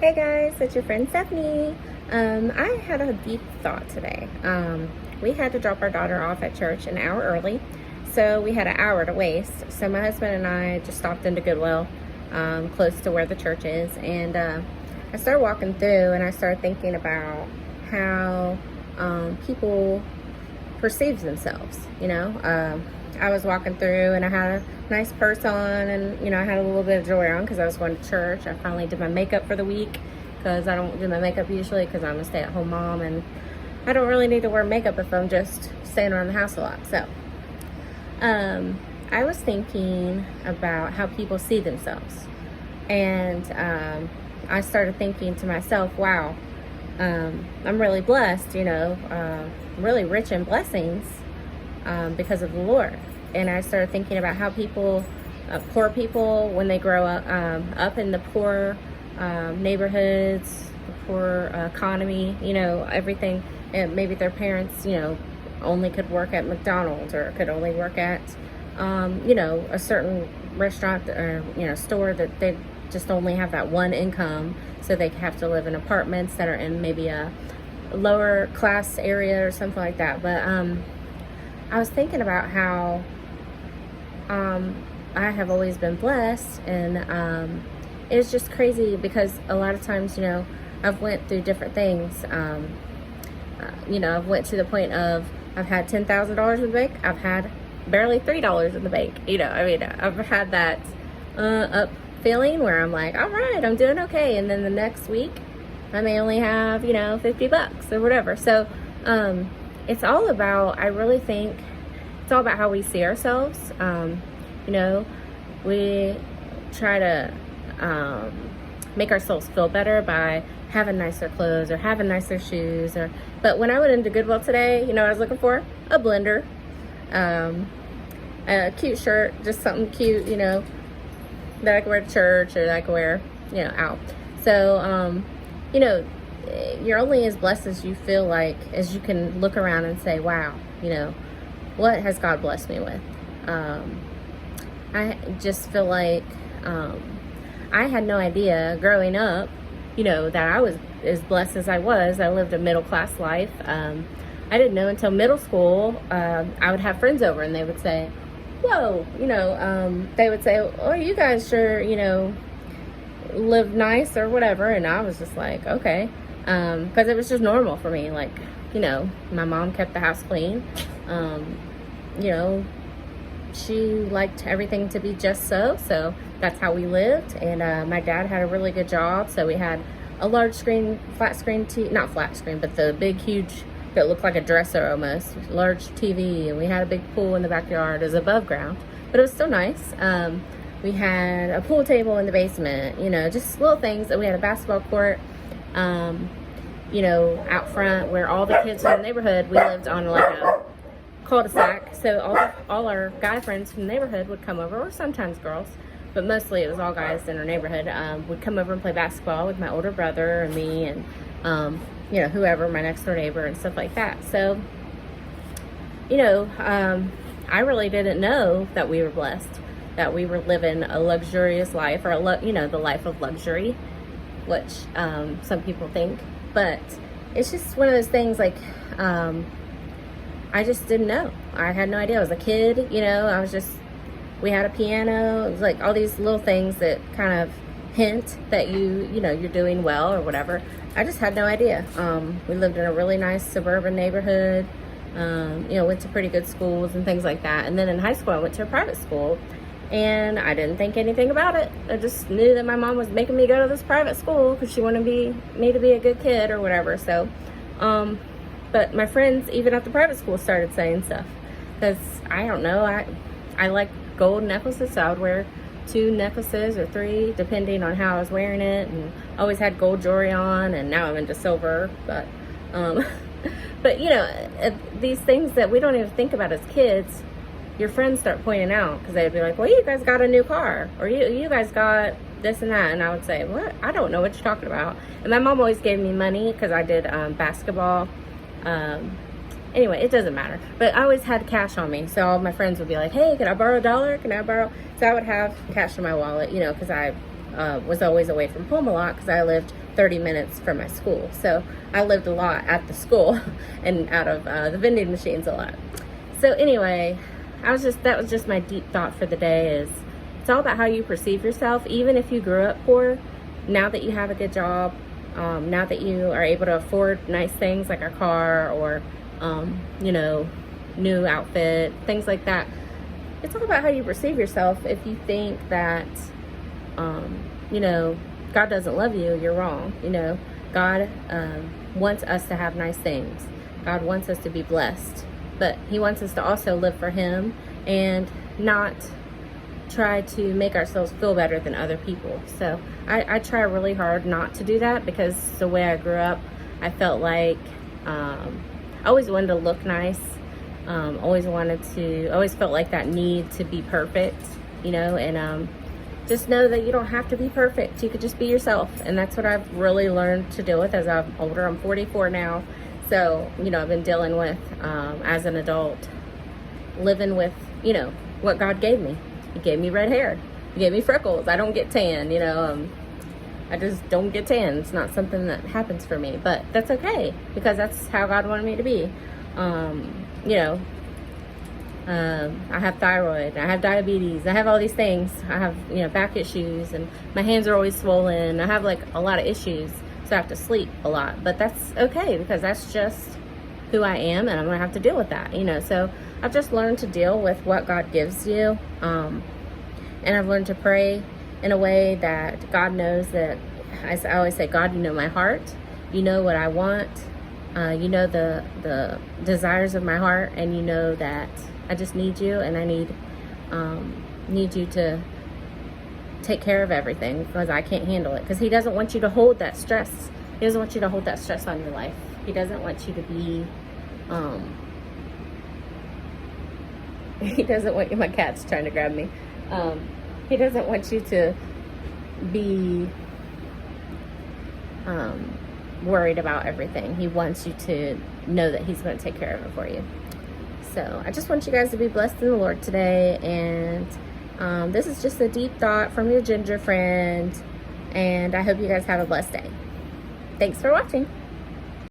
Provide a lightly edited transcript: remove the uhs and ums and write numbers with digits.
Hey guys, it's your friend Stephanie. I had a deep thought today. We had to drop our daughter off at church an hour early, so we had an hour to waste. So my husband and I just stopped into Goodwill, close to where the church is, and I started walking through, and I started thinking about how people perceive themselves. I was walking through, and I had a nice purse on, and I had a little bit of jewelry on because I was going to church. I finally did my makeup for the week because I don't do my makeup usually because I'm a stay-at-home mom, and I don't really need to wear makeup if I'm just staying around the house a lot. So I was thinking about how people see themselves, and I started thinking to myself, wow, I'm really blessed, really rich in blessings because of the Lord. And I started thinking about how people, poor people, when they grow up in the poor neighborhoods, the poor economy, everything, and maybe their parents, only could work at McDonald's or could only work at, a certain restaurant or, store that they just only have that one income, so they have to live in apartments that are in maybe a lower class area or something like that. But I was thinking about how I have always been blessed, and it was just crazy because a lot of times, I've went through different things. I've went to the point of I've had $10,000 in the bank. I've had barely $3 in the bank. I've had that up feeling where I'm like, all right, I'm doing okay, and then the next week I may only have $50 or whatever. So it's all about, I really think it's all about how we see ourselves. We try to make ourselves feel better by having nicer clothes or having nicer shoes. But when I went into Goodwill today, I was looking for a blender, a cute shirt, just something cute, that I could wear to church or that I could wear, out. So, you're only as blessed as you feel like, as you can look around and say, wow, what has God blessed me with? I just feel like I had no idea growing up, that I was as blessed as I was. I lived a middle class life. I didn't know until middle school. I would have friends over and they would say, whoa, they would say, oh, you guys sure, live nice or whatever. And I was just like, okay. Because it was just normal for me. Like, my mom kept the house clean. She liked everything to be just so that's how we lived. And my dad had a really good job, so we had a large screen, flat screen not flat screen, but the big, huge, that looked like a dresser almost, large TV, and we had a big pool in the backyard. It was above ground, but it was still nice. We had a pool table in the basement, just little things. We had a basketball court, out front where all the kids in the neighborhood, we lived on like a cul-de-sac, so all our guy friends from the neighborhood would come over, or sometimes girls, but mostly it was all guys in our neighborhood, would come over and play basketball with my older brother and me and whoever, my next door neighbor and stuff like that. So I really didn't know that we were blessed, that we were living a luxurious life, or the life of luxury, which some people think. But it's just one of those things, like I just didn't know. I had no idea. I was a kid, we had a piano. It was like all these little things that kind of hint that you're doing well or whatever. I just had no idea. We lived in a really nice suburban neighborhood, went to pretty good schools and things like that. And then in high school, I went to a private school, and I didn't think anything about it. I just knew that my mom was making me go to this private school because she wanted me to be a good kid or whatever. So, but my friends, even at the private school, started saying stuff. Because, I don't know, I like gold necklaces, so I would wear 2 necklaces or 3, depending on how I was wearing it. And always had gold jewelry on, and now I'm into silver. But, these things that we don't even think about as kids, your friends start pointing out, because they'd be like, well, you guys got a new car, or you guys got this and that. And I would say, what? I don't know what you're talking about. And my mom always gave me money because I did basketball. Anyway, it doesn't matter, but I always had cash on me, so all my friends would be like, hey, can I borrow $1? Can I borrow? So I would have cash in my wallet, because I was always away from home a lot because I lived 30 minutes from my school. So I lived a lot at the school and out of the vending machines a lot. So anyway, that was just my deep thought for the day. Is it's all about how you perceive yourself. Even if you grew up poor, now that you have a good job, now that you are able to afford nice things like a car or new outfit, things like that, it's all about how you perceive yourself. If you think that God doesn't love you, you're wrong. God wants us to have nice things. God wants us to be blessed, but he wants us to also live for him and not try to make ourselves feel better than other people. So I try really hard not to do that, because the way I grew up, I felt like I always wanted to look nice. Always felt like that need to be perfect, and just know that you don't have to be perfect. You could just be yourself. And that's what I've really learned to deal with as I'm older. I'm 44 now. So, I've been dealing with, as an adult, living with, what God gave me. He gave me red hair. He gave me freckles. I don't get tan, I just don't get tan. It's not something that happens for me, but that's okay, because that's how God wanted me to be. I have thyroid, I have diabetes, I have all these things. I have, back issues, and my hands are always swollen. I have like a lot of issues, so I have to sleep a lot, but that's okay, because that's just who I am, and I'm gonna have to deal with that, so I've just learned to deal with what God gives you, and I've learned to pray in a way that God knows that, I always say, God, you know my heart, you know what I want, you know the desires of my heart, and you know that I just need you, and I need you to take care of everything, because I can't handle it. Because he doesn't want you to hold that stress. He doesn't want you to hold that stress on your life. He doesn't want you to be, he doesn't want you, my cat's trying to grab me. He doesn't want you to be worried about everything. He wants you to know that he's going to take care of it for you. So I just want you guys to be blessed in the Lord today. And this is just a deep thought from your ginger friend. And I hope you guys have a blessed day. Thanks for watching.